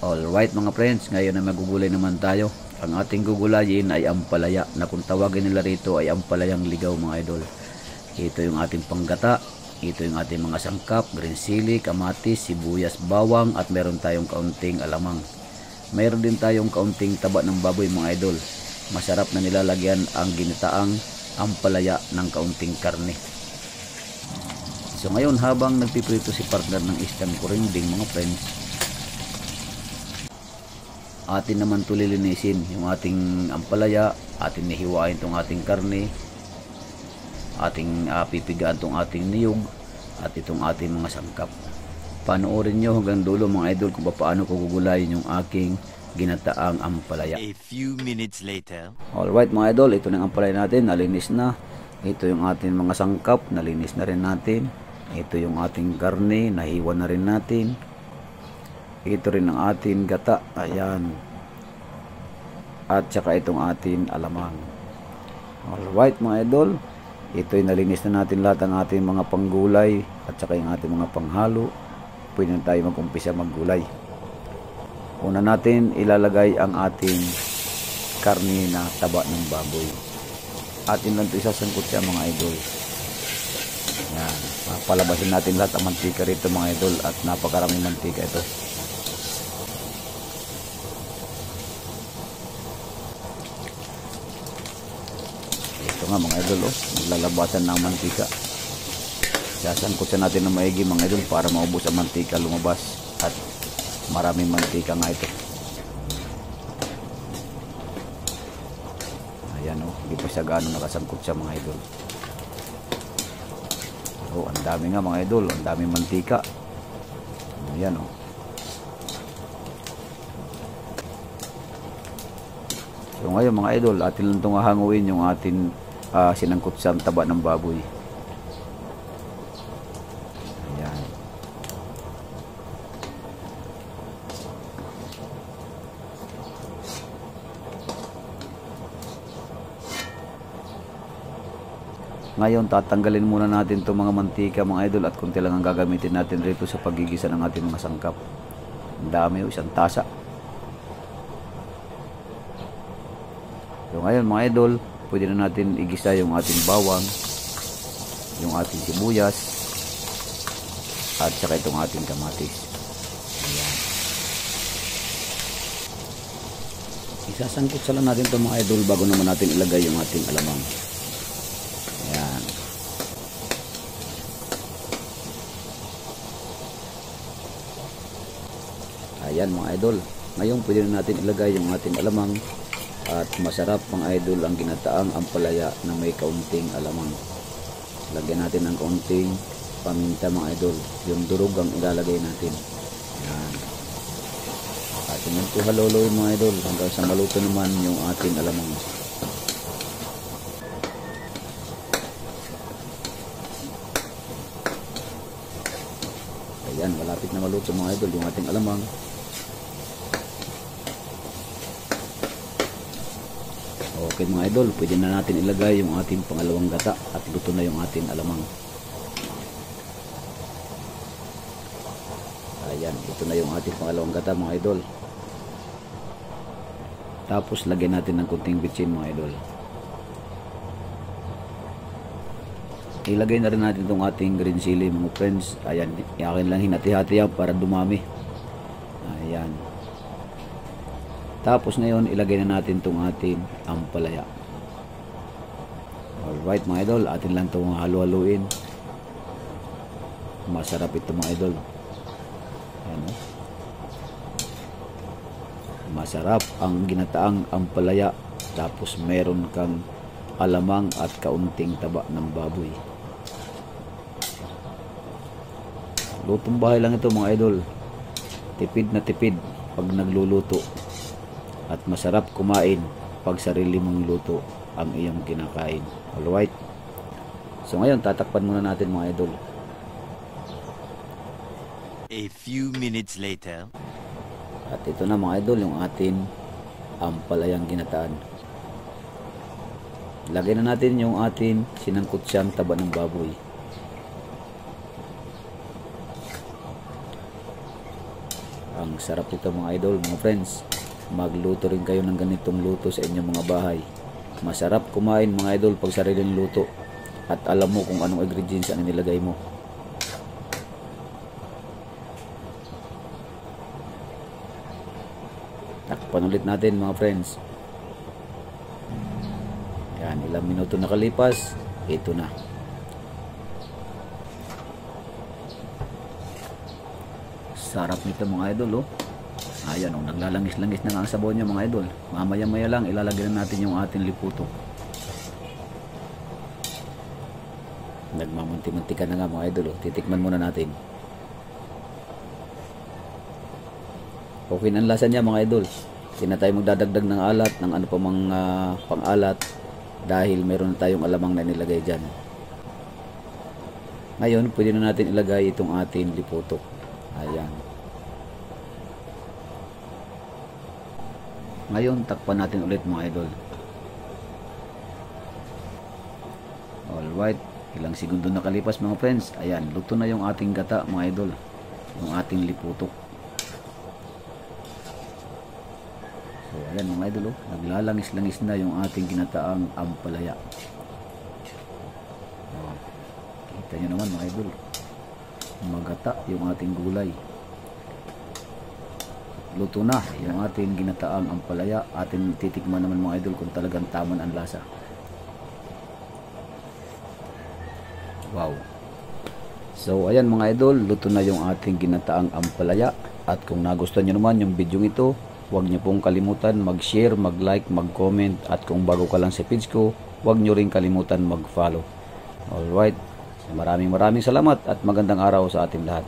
Alright mga friends, ngayon na magugulay naman tayo. Ang ating gugulayin ay ampalaya, na kung tawagin nila rito ay ampalayang ligaw mga idol. Ito yung ating panggata, ito yung ating mga sangkap, green chili, kamatis, sibuyas, bawang, at meron tayong kaunting alamang. Meron din tayong kaunting taba ng baboy mga idol. Masarap na nilalagyan ang ginataang ampalaya ng kaunting karne. So ngayon habang nagpiprito si partner ng isdang kurinding mga friends, atin naman ito lilinisin yung ating ampalaya, atin nihiwain itong ating karne, ating pipigaan itong ating niyog at itong ating mga sangkap. Panoorin nyo hanggang dulo mga idol kung paano ko gugulayin yung aking ginataang ampalaya. A few minutes later. Alright mga idol, ito na ang ampalaya natin, nalinis na. Ito yung ating mga sangkap, nalinis na rin natin. Ito yung ating karne, nahiwa na rin natin. Ito rin ang ating gata, ayan. At saka itong ating alamang. Alright mga idol, ito yung nalinis na natin lahat ang ating mga panggulay at saka yung ating mga panghalo. Pwede na tayo mag-umpisa maggulay. Una natin ilalagay ang ating karne na taba ng baboy. Atin lang ito isasangkot siya mga idol. Yan. Palabasin natin lahat ang mantika rito mga idol, at napakaraming mantika ito. Ito nga mga idol, naglalabasan ng mantika. Sasangkot siya natin ng maigi mga idol para maubos ang mantika, lumabas, at maraming mantika nga ito. Ayan hindi pa siya gaano nakasangkot siya mga idol. Ang dami nga mga idol, ang daming mantika. Ayan So ngayon mga idol, atin lang itong hanguin yung atin sinangkot sa taba ng baboy. Ayan. Ngayon tatanggalin muna natin itong mga mantika mga idol, at kunti lang ang gagamitin natin rito sa pagigisa ng ating mga sangkap. Ang dami, isang tasa. So ngayon mga idol, pwede na natin igisa yung ating bawang, yung ating sibuyas, at saka itong ating kamatis. Ayan. Isasangkot sa lang natin itong mga idol bago naman natin ilagay yung ating alamang. Ayan. Ayan mga idol, ngayon pwede na natin ilagay yung ating alamang. At masarap mga idol ang ginataang ampalaya na may kaunting alamang. Lagyan natin ng kaunting paminta mga idol. Yung durog ang ilalagay natin. Ayan. Atin ito haluluin mga idol hanggang sa maluto naman yung ating alamang. Ayan, malapit na maluto mga idol yung ating alamang. Okay mga idol, pwede na natin ilagay yung ating pangalawang gata at luto na yung ating alamang. Ayan, ito na yung ating pangalawang gata mga idol. Tapos lagyan natin ng kunting bitsin mga idol. Ilagay na rin natin itong ating green chili mga friends. Ayan, akin lang hinati-hati yan para dumami. Ayan. Tapos ngayon ilagay na natin itong ating ampalaya. Alright mga idol, atin lang itong halu-haluin. Masarap ito mga idol. Ayan, masarap ang ginataang ampalaya. Tapos meron kang alamang at kaunting taba ng baboy. Lutong bahay lang ito mga idol. Tipid na tipid pag nagluluto. At masarap kumain pag sarili mong luto ang iyong kinakain. Alright. So ngayon tatakpan muna natin mga idol. A few minutes later. At ito na mga idol yung ating ampalayang ginataan. Lagay na natin yung ating sinangkot siyang taba ng baboy. Ang Ang sarap ito mga idol, mga friends. Magluto rin kayo ng ganitong luto sa inyong mga bahay. Masarap kumain mga idol pag sariling luto at alam mo kung anong ingredients ang nilagay mo. Takpan ulit natin mga friends. Yan, ilang minuto nakalipas, ito na. Sarap nito mga idol, oh. Ayan, oh, naglalangis-langis na nga ang sabaw niya mga idol. Mamaya-maya lang ilalagay na natin yung ating liputo. Nagmamunti-munti ka na nga mga idol, oh. Titikman muna natin. Okay na ang lasa niya mga idol. Hindi na tayo magdadagdag ng alat, ng ano pa mga pang-alat, dahil meron na tayong alamang na nilagay dyan. Ngayon, pwede na natin ilagay itong ating liputo. Ayan. Ngayon, takpan natin ulit mga idol. Alright, ilang segundo nakalipas mga friends. Ayan, luto na yung ating gata mga idol. Yung ating liputo. So, ayan mga idol, oh, naglalangis-langis na yung ating ginataang ampalaya. Oh, kita nyo naman mga idol. Magata yung ating gulay. Luto na yung ating ginataang ampalaya. Atin titikman naman mga idol kung talagang tama ang lasa. Wow. So ayan mga idol, luto na yung ating ginataang ampalaya. At kung nagustuhan nyo naman yung video ito, huwag nyo pong kalimutan mag-share, mag-like, mag-comment. At kung bago ka lang sa page ko, huwag nyo rin kalimutan mag-follow. Alright, maraming salamat at magandang araw sa ating lahat.